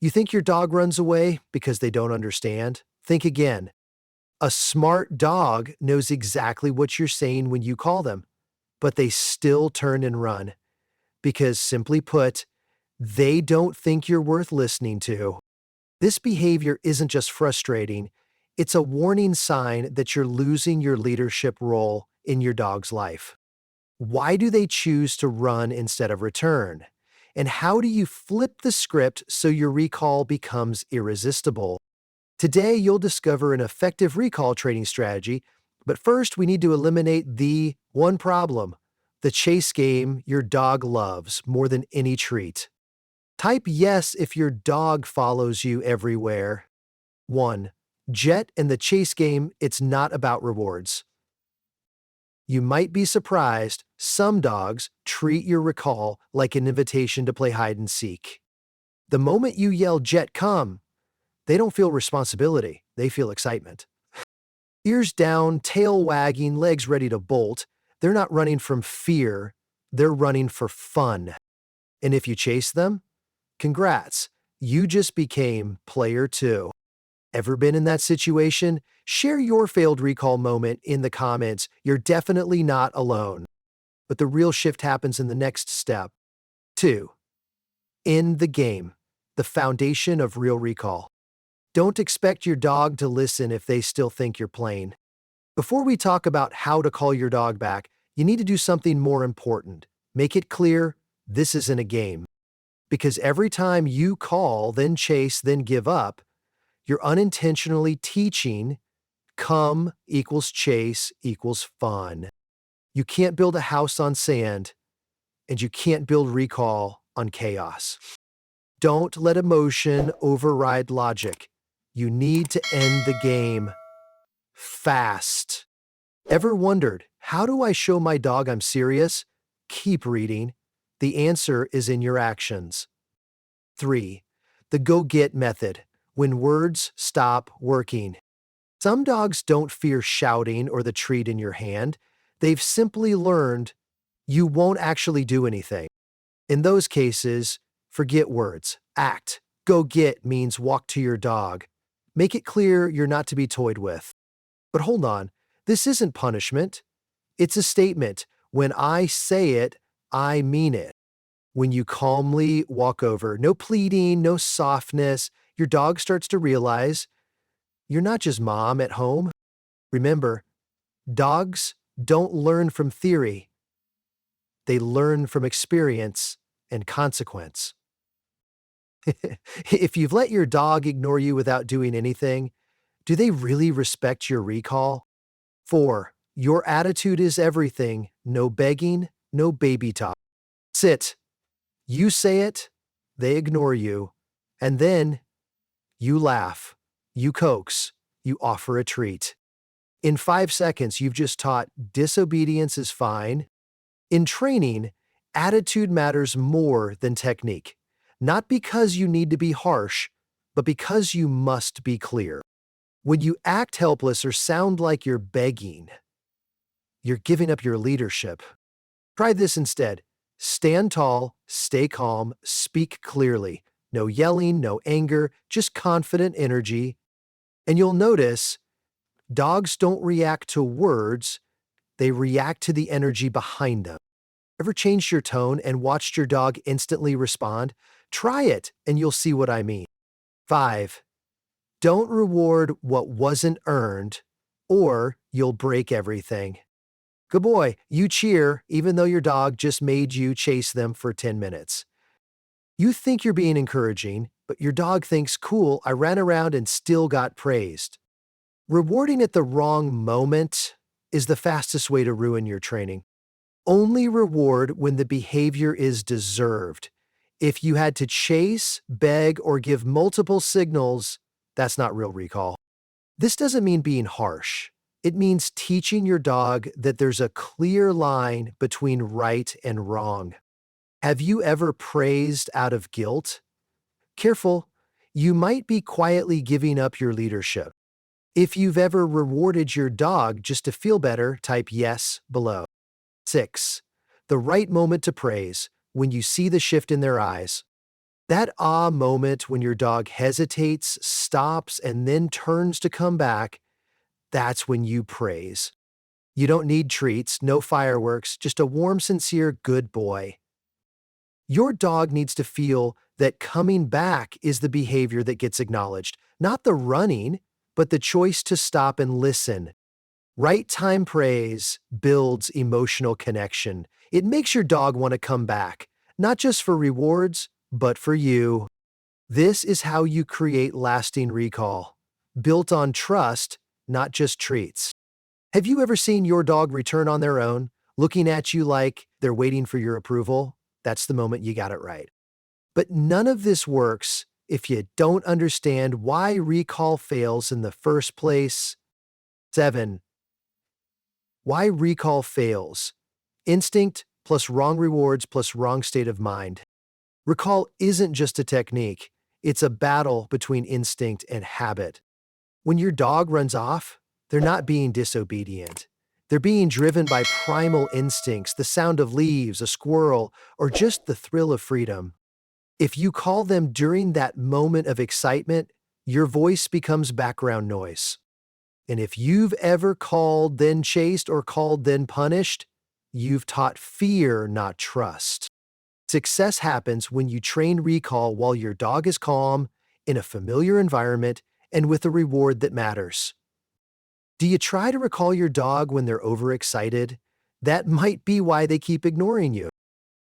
You think your dog runs away because they don't understand? Think again. A smart dog knows exactly what you're saying when you call them, but they still turn and run because, simply put, they don't think you're worth listening to. This behavior isn't just frustrating, it's a warning sign that you're losing your leadership role in your dog's life. Why do they choose to run instead of return? And how do you flip the script so your recall becomes irresistible? Today, you'll discover an effective recall training strategy, but first we need to eliminate the one problem, the chase game your dog loves more than any treat. Type yes if your dog follows you everywhere. 1. Jet and the chase game, it's not about rewards. You might be surprised, some dogs treat your recall like an invitation to play hide and seek. The moment you yell, "Jet, come," they don't feel responsibility, they feel excitement. Ears down, tail wagging, legs ready to bolt, they're not running from fear, they're running for fun. And if you chase them, congrats, you just became player 2. Ever been in that situation? Share your failed recall moment in the comments. You're definitely not alone. But the real shift happens in the next step. 2. End the game, the foundation of real recall. Don't expect your dog to listen if they still think you're playing. Before we talk about how to call your dog back, you need to do something more important. Make it clear this isn't a game. Because every time you call, then chase, then give up, you're unintentionally teaching come equals chase equals fun. You can't build a house on sand, and you can't build recall on chaos. Don't let emotion override logic. You need to end the game fast. Ever wondered, how do I show my dog I'm serious? Keep reading. The answer is in your actions. 3. The go-get method, when words stop working. Some dogs don't fear shouting or the treat in your hand. They've simply learned you won't actually do anything. In those cases, forget words. Act. Go get means walk to your dog. Make it clear you're not to be toyed with. But hold on, this isn't punishment. It's a statement. When I say it, I mean it. When you calmly walk over, no pleading, no softness, your dog starts to realize you're not just mom at home. Remember, dogs don't learn from theory. They learn from experience and consequence. If you've let your dog ignore you without doing anything, do they really respect your recall? 4. Your attitude is everything. No begging, no baby talk. Sit. You say it, they ignore you, and then you laugh, you coax, you offer a treat. In 5 seconds, you've just taught disobedience is fine. In training, attitude matters more than technique. Not because you need to be harsh, but because you must be clear. When you act helpless or sound like you're begging, you're giving up your leadership. Try this instead. Stand tall, stay calm, speak clearly. No yelling, no anger, just confident energy. And you'll notice dogs don't react to words, they react to the energy behind them. Ever changed your tone and watched your dog instantly respond? Try it and you'll see what I mean. 5. Don't reward what wasn't earned, or you'll break everything. Good boy, you cheer even though your dog just made you chase them for 10 minutes. You think you're being encouraging, but your dog thinks, cool, I ran around and still got praised. Rewarding at the wrong moment is the fastest way to ruin your training. Only reward when the behavior is deserved. If you had to chase, beg, or give multiple signals, that's not real recall. This doesn't mean being harsh. It means teaching your dog that there's a clear line between right and wrong. Have you ever praised out of guilt? Careful, you might be quietly giving up your leadership. If you've ever rewarded your dog just to feel better, type yes below. 6. The right moment to praise, when you see the shift in their eyes. That ah moment when your dog hesitates, stops, and then turns to come back, that's when you praise. You don't need treats, no fireworks, just a warm, sincere good boy. Your dog needs to feel that coming back is the behavior that gets acknowledged, not the running, but the choice to stop and listen. Right time praise builds emotional connection. It makes your dog want to come back, not just for rewards, but for you. This is how you create lasting recall, built on trust, not just treats. Have you ever seen your dog return on their own, looking at you like they're waiting for your approval? That's the moment you got it right. But none of this works if you don't understand why recall fails in the first place. 7. Why recall fails. Instinct plus wrong rewards plus wrong state of mind. Recall isn't just a technique, it's a battle between instinct and habit. When your dog runs off, they're not being disobedient. They're being driven by primal instincts, the sound of leaves, a squirrel, or just the thrill of freedom. If you call them during that moment of excitement, your voice becomes background noise. And if you've ever called, then chased, or called, then punished, you've taught fear, not trust. Success happens when you train recall while your dog is calm, in a familiar environment, and with a reward that matters. Do you try to recall your dog when they're overexcited? That might be why they keep ignoring you.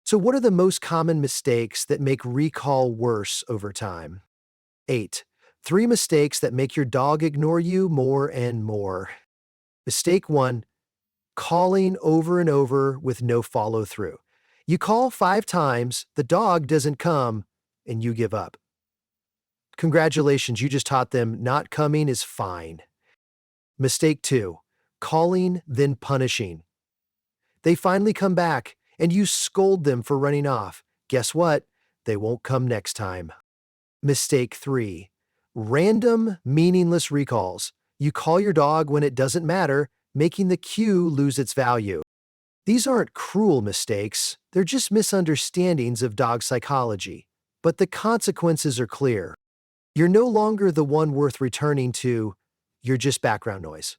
So, what are the most common mistakes that make recall worse over time? 8. 3 mistakes that make your dog ignore you more and more. Mistake 1. Calling over and over with no follow through. You call 5 times, the dog doesn't come, and you give up. Congratulations, you just taught them not coming is fine. Mistake 2. Calling, then punishing. They finally come back, and you scold them for running off. Guess what? They won't come next time. Mistake 3. Random, meaningless recalls. You call your dog when it doesn't matter, making the cue lose its value. These aren't cruel mistakes, they're just misunderstandings of dog psychology. But the consequences are clear. You're no longer the one worth returning to, you're just background noise.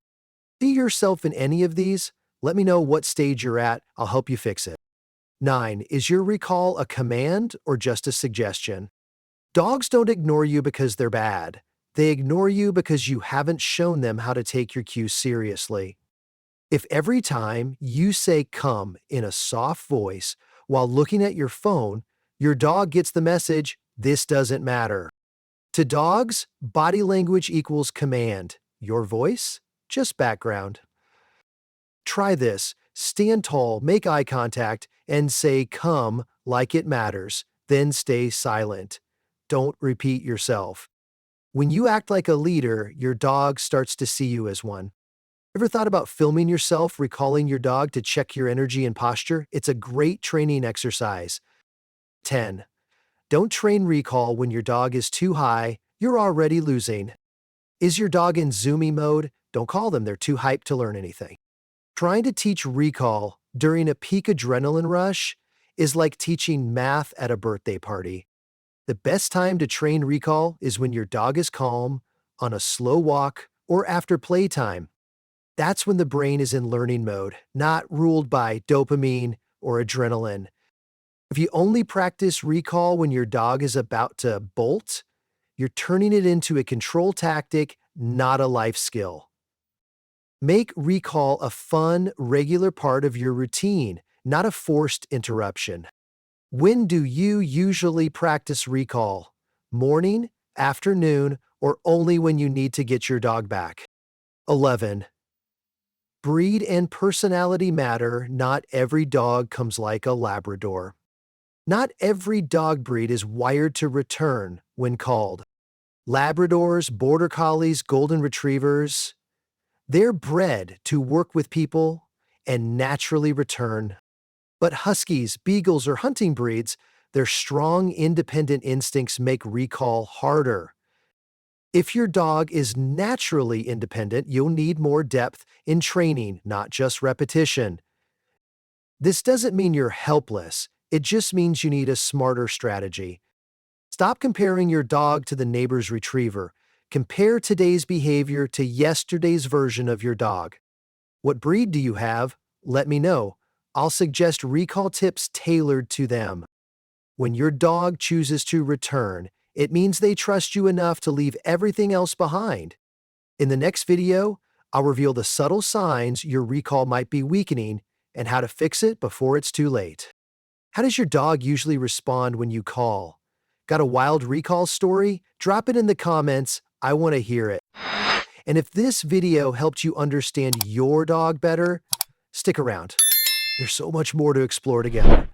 See yourself in any of these? Let me know what stage you're at, I'll help you fix it. 9. Is your recall a command or just a suggestion? Dogs don't ignore you because they're bad. They ignore you because you haven't shown them how to take your cues seriously. If every time you say come in a soft voice while looking at your phone, your dog gets the message, this doesn't matter. To dogs, body language equals command. Your voice? Just background. Try this. Stand tall, make eye contact, and say come like it matters. Then stay silent. Don't repeat yourself. When you act like a leader, your dog starts to see you as one. Ever thought about filming yourself, recalling your dog to check your energy and posture? It's a great training exercise. 10. Don't train recall when your dog is too high. You're already losing. Is your dog in zoomy mode? Don't call them, they're too hyped to learn anything. Trying to teach recall during a peak adrenaline rush is like teaching math at a birthday party. The best time to train recall is when your dog is calm, on a slow walk, or after playtime. That's when the brain is in learning mode, not ruled by dopamine or adrenaline. If you only practice recall when your dog is about to bolt, you're turning it into a control tactic, not a life skill. Make recall a fun, regular part of your routine, not a forced interruption. When do you usually practice recall? Morning, afternoon, or only when you need to get your dog back? 11. Breed and personality matter. Not every dog comes like a Labrador. Not every dog breed is wired to return when called. Labradors, Border Collies, Golden Retrievers, they're bred to work with people and naturally return. But Huskies, Beagles, or hunting breeds, their strong, independent instincts make recall harder. If your dog is naturally independent, you'll need more depth in training, not just repetition. This doesn't mean you're helpless, it just means you need a smarter strategy. Stop comparing your dog to the neighbor's retriever. Compare today's behavior to yesterday's version of your dog. What breed do you have? Let me know. I'll suggest recall tips tailored to them. When your dog chooses to return, it means they trust you enough to leave everything else behind. In the next video, I'll reveal the subtle signs your recall might be weakening and how to fix it before it's too late. How does your dog usually respond when you call? Got a wild recall story? Drop it in the comments. I want to hear it. And if this video helped you understand your dog better, stick around. There's so much more to explore together.